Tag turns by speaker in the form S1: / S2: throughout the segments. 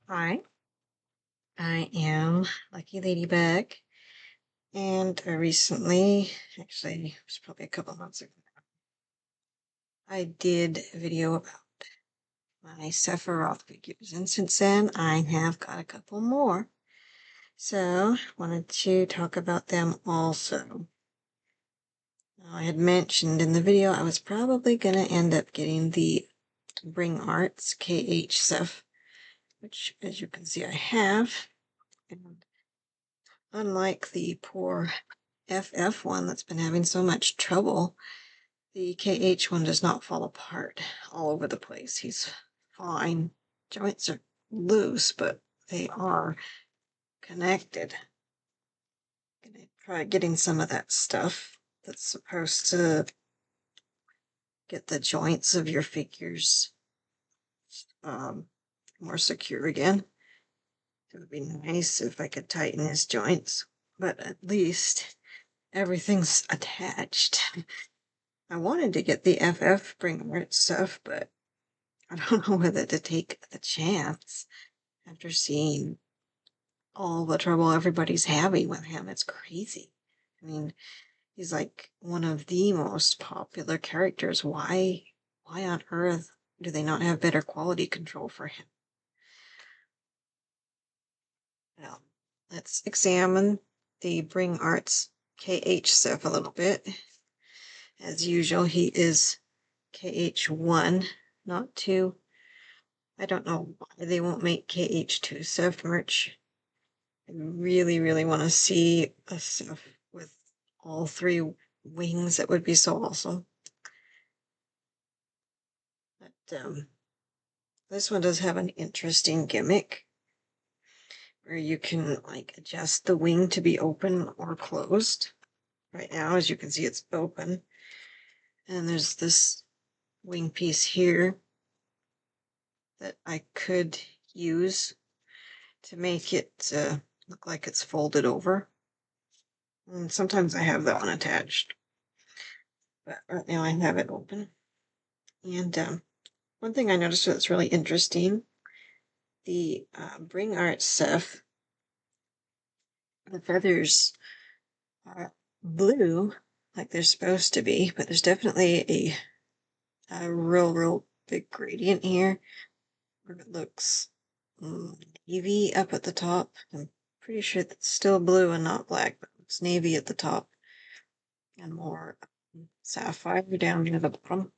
S1: Hi, I am Lucky Ladybug, and recently, actually, it was probably a couple months ago, I did a video about my Sephiroth figures, and since then, I have got a couple more. So, wanted to talk about them also. Now, I had mentioned in the video I was probably going to end up getting the Bring Arts KH Seph, which, as you can see, I have. And unlike the poor FF one that's been having so much trouble, the KH one does not fall apart all over the place. He's fine. Joints are loose, but they are connected. Gonna try getting some of that stuff that's supposed to get the joints of your figures more secure again. It would be nice if I could tighten his joints, but at least everything's attached. I wanted to get the FF Bring Arts stuff, but I don't know whether to take the chance after seeing all the trouble everybody's having with him. It's crazy. I mean, he's like one of the most popular characters. Why on earth do they not have better quality control for him? Well, let's examine the Bring Arts KH Seph a little bit. As usual, he is KH1, not 2. I don't know why they won't make KH2 Seph merch. I really, really want to see a Seph with all 3 wings. That would be so awesome. But this one does have an interesting gimmick where you can like adjust the wing to be open or closed. Right now, as you can see, it's open. And there's this wing piece here that I could use to make it look like it's folded over. And sometimes I have that one attached. But right now I have it open. And one thing I noticed that's really interesting, the Bring Arts Seph, the feathers are blue like they're supposed to be, but there's definitely a real big gradient here where it looks navy up at the top. I'm pretty sure that's still blue and not black, but it's navy at the top and more sapphire down near the bottom.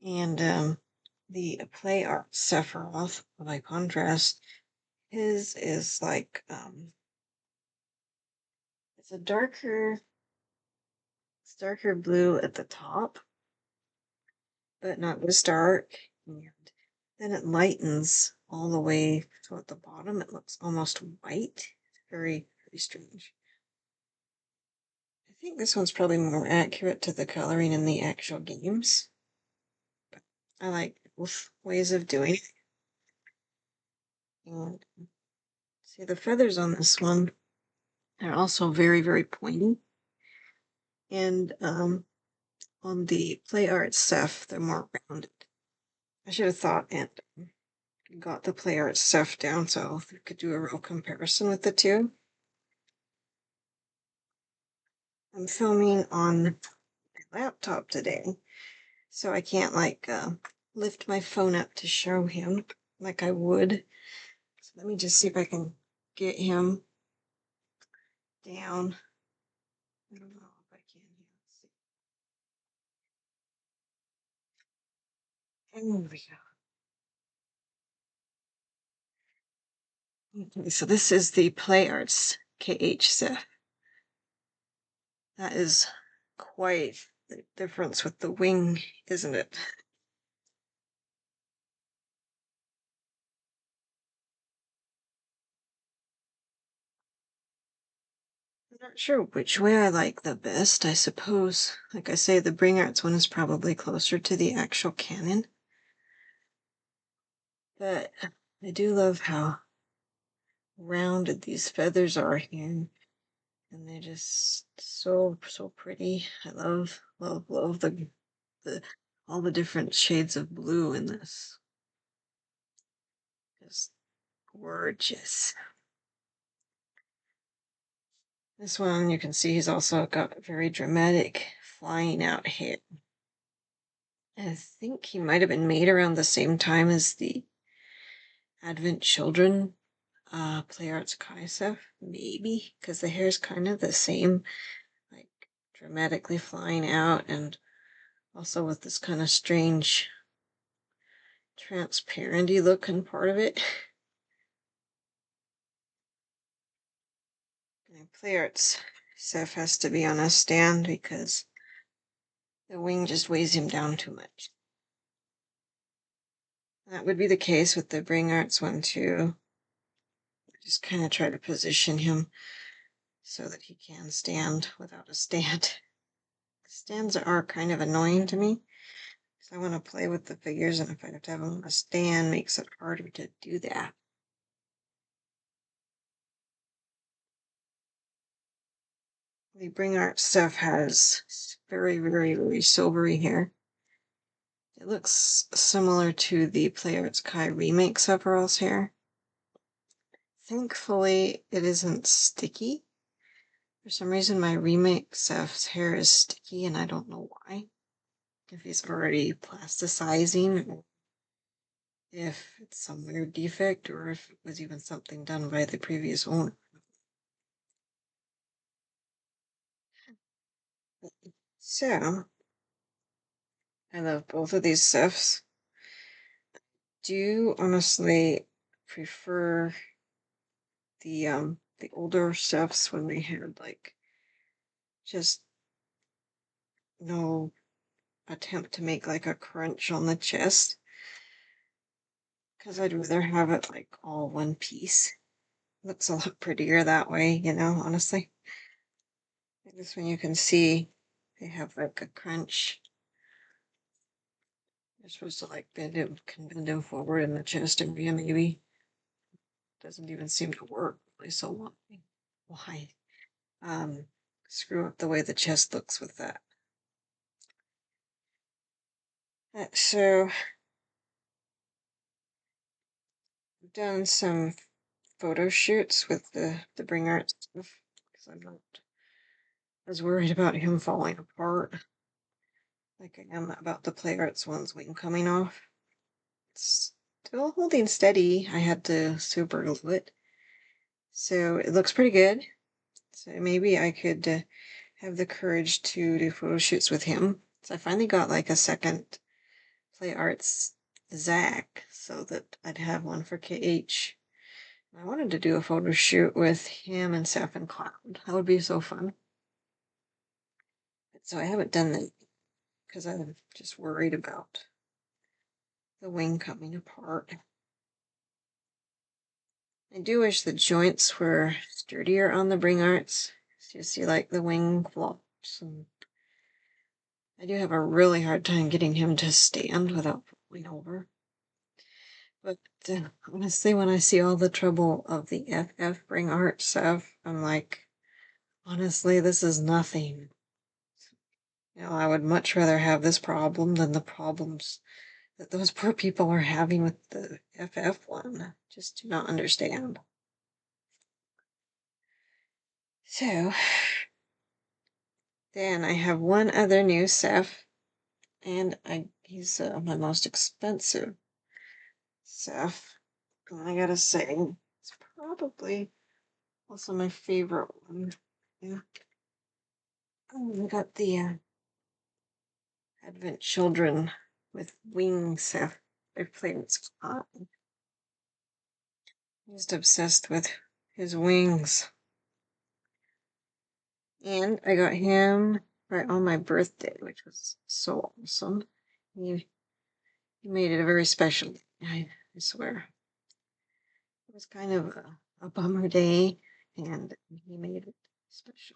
S1: And the Play Arts Sephiroth, by contrast, his is like it's darker blue at the top, but not this dark. And then it lightens all the way to at the bottom. It looks almost white. Very strange. I think this one's probably more accurate to the coloring in the actual games. But I like both ways of doing it. And see, the feathers on this one are also very pointy. And on the Play Arts Seph, they're more rounded. I should have thought and got the Play Arts Seph down so we could do a real comparison with the two. I'm filming on my laptop today, so I can't like lift my phone up to show him like I would. So let me just see if I can get him down. I don't know if I can. Let's see. And there we go. Okay, so this is the Play Arts KH Seph. That is quite the difference with the wing, isn't it? I'm not sure which way I like the best. I suppose, like I say, the Bring Arts one is probably closer to the actual canon. But I do love how rounded these feathers are here. And they're just so pretty. I love the all the different shades of blue in this. Just gorgeous. This one, you can see he's also got very dramatic flying out hair. I think he might have been made around the same time as the Advent Children play Arts Kai Seph, maybe, because the hair is kind of the same, like dramatically flying out, and also with this kind of strange transparency looking part of it. Play Arts Seph has to be on a stand because the wing just weighs him down too much. That would be the case with the Bring Arts one too. Just kind of try to position him so that he can stand without a stand. Stands are kind of annoying to me because I want to play with the figures, and if I have to have them on a stand, makes it harder to do that. The Bring Arts Seph has very, very, very silvery hair. It looks similar to the Play Arts Kai remake Sephiroth's hair. Thankfully, it isn't sticky. For some reason, my remake Seph's hair is sticky, and I don't know why. If he's already plasticizing, or if it's some weird defect, or if it was even something done by the previous owner. So, I love both of these Sephs. Do you honestly prefer the older Sephs when they had like just no attempt to make like a crunch on the chest? Because I'd rather have it like all one piece. Looks a lot prettier that way, you know, honestly. This one you can see they have like a crunch. You're supposed to like bend him forward in the chest area, maybe. Doesn't even seem to work really so long. Why? Screw up the way the chest looks with that. So, I've done some photo shoots with the Bring Arts stuff because I'm not as worried about him falling apart like I am about the Play Arts one's wing coming off. It's still holding steady. I had to super glue it. So it looks pretty good. So maybe I could have the courage to do photo shoots with him. So I finally got like a second Play Arts Zach so that I'd have one for KH. I wanted to do a photo shoot with him and Seph and Cloud. That would be so fun. So I haven't done that because I'm just worried about the wing coming apart. I do wish the joints were sturdier on the Bring Arts. So you see like the wing flops, and I do have a really hard time getting him to stand without falling over. But honestly, when I see all the trouble of the FF Bring Arts Seph, I'm like, honestly, this is nothing. You know, I would much rather have this problem than the problems that those poor people are having with the FF one. Just do not understand. So, then I have one other new Seph, and he's my most expensive Seph. And I gotta say, it's probably also my favorite one. Yeah. Oh, I got the Advent Children with wing Seph. I played it's fun. I'm just obsessed with his wings. And I got him right on my birthday, which was so awesome. He made it a very special day, I swear. It was kind of a bummer day, and he made it special.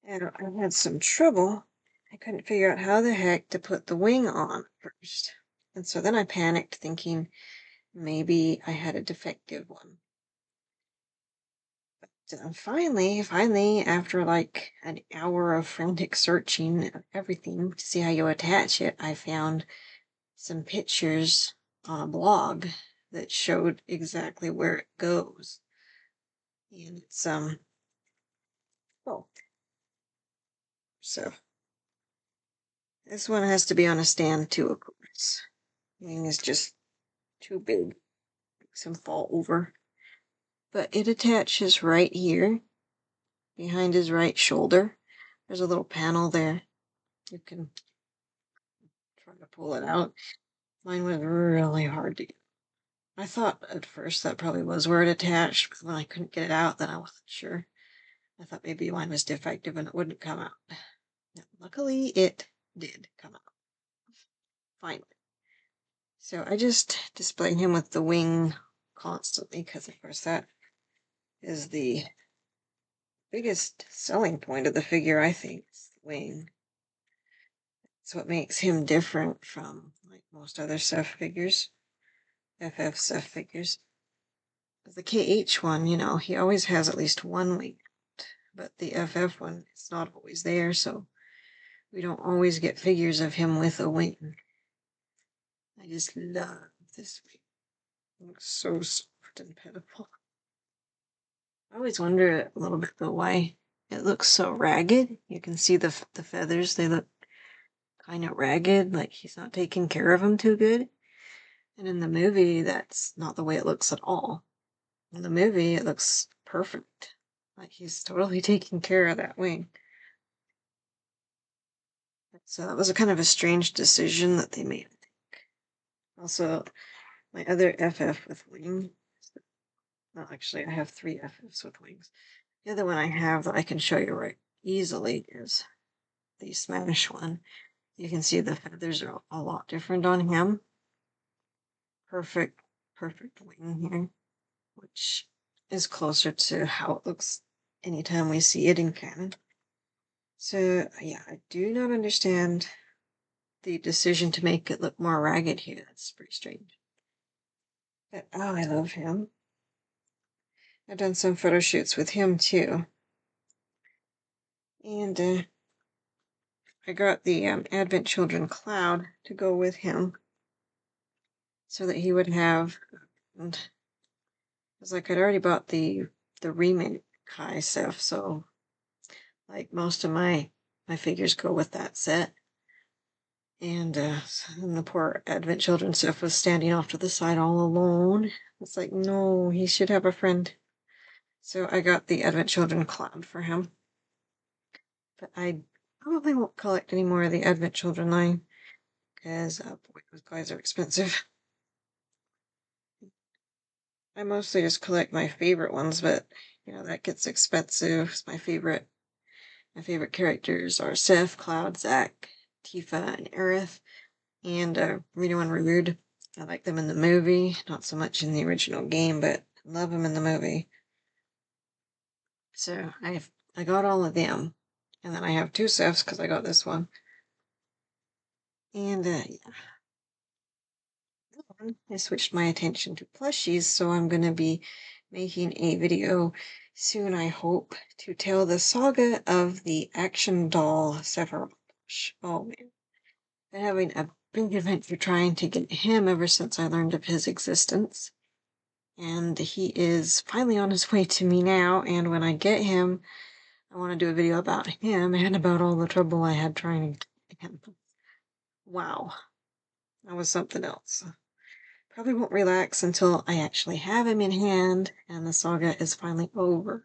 S1: And I had some trouble. I couldn't figure out how the heck to put the wing on first. And so then I panicked, thinking maybe I had a defective one. But finally, after like an hour of frantic searching of everything to see how you attach it, I found some pictures on a blog that showed exactly where it goes. And it's, oh. So, this one has to be on a stand too, of course. Wing is just too big. Makes him fall over. But it attaches right here, behind his right shoulder. There's a little panel there. You can try to pull it out. Mine was really hard to get. I thought at first that probably was where it attached, but when I couldn't get it out, then I wasn't sure. I thought maybe mine was defective and it wouldn't come out. Now, luckily, it did come out. Finally. So I just display him with the wing constantly, because of course that is the biggest selling point of the figure, I think, is the wing. It's what makes him different from like most other Seph figures, FF Seph figures. The KH one, you know, he always has at least one wing, but the FF one, it's not always there, so we don't always get figures of him with a wing. I just love this wing. It looks so soft and pitiful. I always wonder a little bit though why it looks so ragged. You can see the feathers, they look kind of ragged, like he's not taking care of them too good. And in the movie, that's not the way it looks at all. In the movie, it looks perfect. Like he's totally taking care of that wing. So that was a kind of a strange decision that they made, I think. Also, my other FF with wing. Well, actually, I have 3 FFs with wings. The other one I have that I can show you right easily is the Smash one. You can see the feathers are a lot different on him. Perfect wing here, which is closer to how it looks anytime we see it in canon. So, yeah, I do not understand the decision to make it look more ragged here. That's pretty strange. But, oh, I love him. I've done some photo shoots with him, too. And, I got the Advent Children Cloud to go with him so that he would have, and because like I'd already bought the remake Kai Seph, so like most of my figures go with that set. And the poor Advent Children Seph was standing off to the side all alone. It's like, no, he should have a friend. So I got the Advent Children Cloud for him. But I probably won't collect any more of the Advent Children line, because, boy, those guys are expensive. I mostly just collect my favorite ones, but, you know, that gets expensive. My favorite characters are Seph, Cloud, Zack, Tifa, and Aerith, and Reno and Rude. I like them in the movie, not so much in the original game, but love them in the movie. So I got all of them, and then I have 2 Sephs because I got this one. And yeah. I switched my attention to plushies, so I'm going to be making a video soon, I hope, to tell the saga of the action doll Sephiroth. Oh man. Been having a big adventure trying to get him ever since I learned of his existence. And he is finally on his way to me now, and when I get him, I want to do a video about him and about all the trouble I had trying to get him. Wow. That was something else. Probably won't relax until I actually have him in hand and the saga is finally over.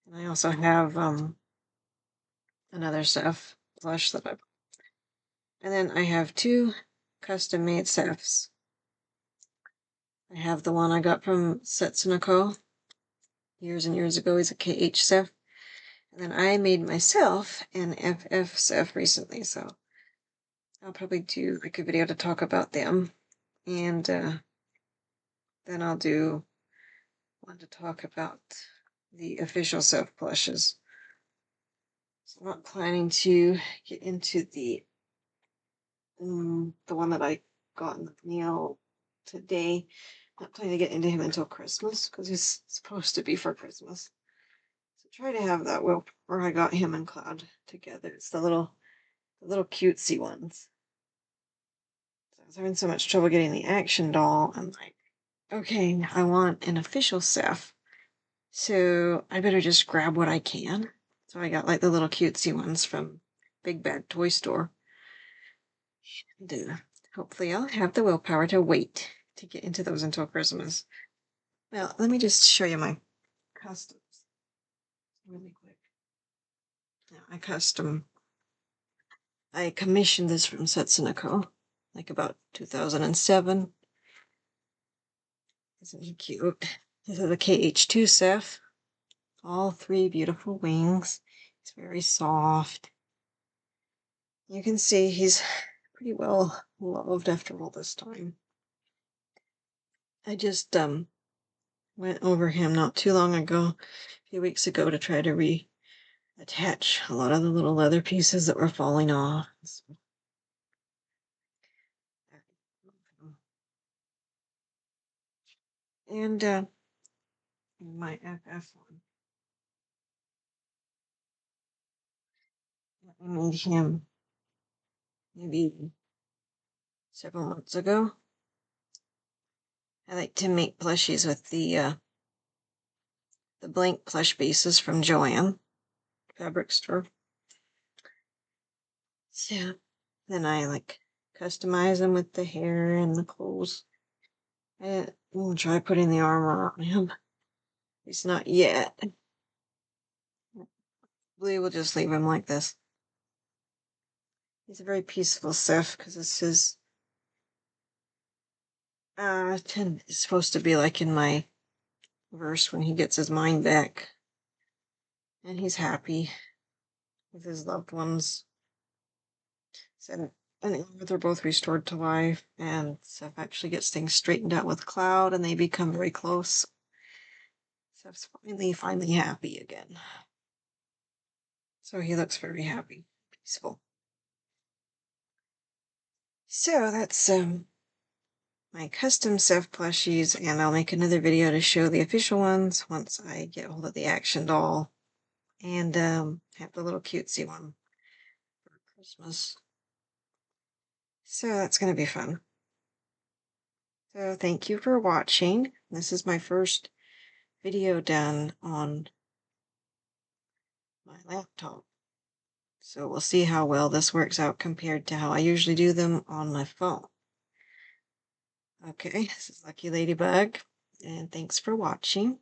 S1: And I also have another Seph plush that I bought. And then I have 2 custom-made Sephs. I have the one I got from Setsunoko years and years ago. He's a KH Seph. And then I made myself an FF Seph recently, so I'll probably do like a video to talk about them. And then I'll do one to talk about the official Seph plushes. So I'm not planning to get into the one that I got in the mail today. Not planning to get into him until Christmas, because he's supposed to be for Christmas. So try to have that where I got him and Cloud together. It's the little cutesy ones. So was having so much trouble getting the action doll. I'm like, okay, I want an official Seph. So I better just grab what I can. So I got like the little cutesy ones from Big Bad Toy Store. And hopefully I'll have the willpower to wait to get into those until Christmas. Well, let me just show you my customs really quick. Now, I commissioned this from Setsunako, like about 2007. Isn't he cute? This is a KH Seph. All 3 beautiful wings. It's very soft. You can see he's pretty well loved after all this time. I just went over him not too long ago, a few weeks ago, to try to reattach a lot of the little leather pieces that were falling off. And my FF one. I made him maybe several months ago. I like to make plushies with the blank plush bases from Joann fabric store. So then I like customize them with the hair and the clothes. We'll try putting the armor on him. He's not yet. We'll just leave him like this. He's a very peaceful Seph because this is 10 is supposed to be like in my verse when he gets his mind back. And he's happy with his loved ones. And they're both restored to life, and Seph actually gets things straightened out with Cloud, and they become very close. Seph's finally happy again. So he looks very happy, peaceful. So that's my custom Seph plushies, and I'll make another video to show the official ones once I get hold of the action doll and have the little cutesy one for Christmas. So that's going to be fun. So thank you for watching. This is my first video done on my laptop. So we'll see how well this works out compared to how I usually do them on my phone. Okay, this is Lucky Ladybug, and thanks for watching.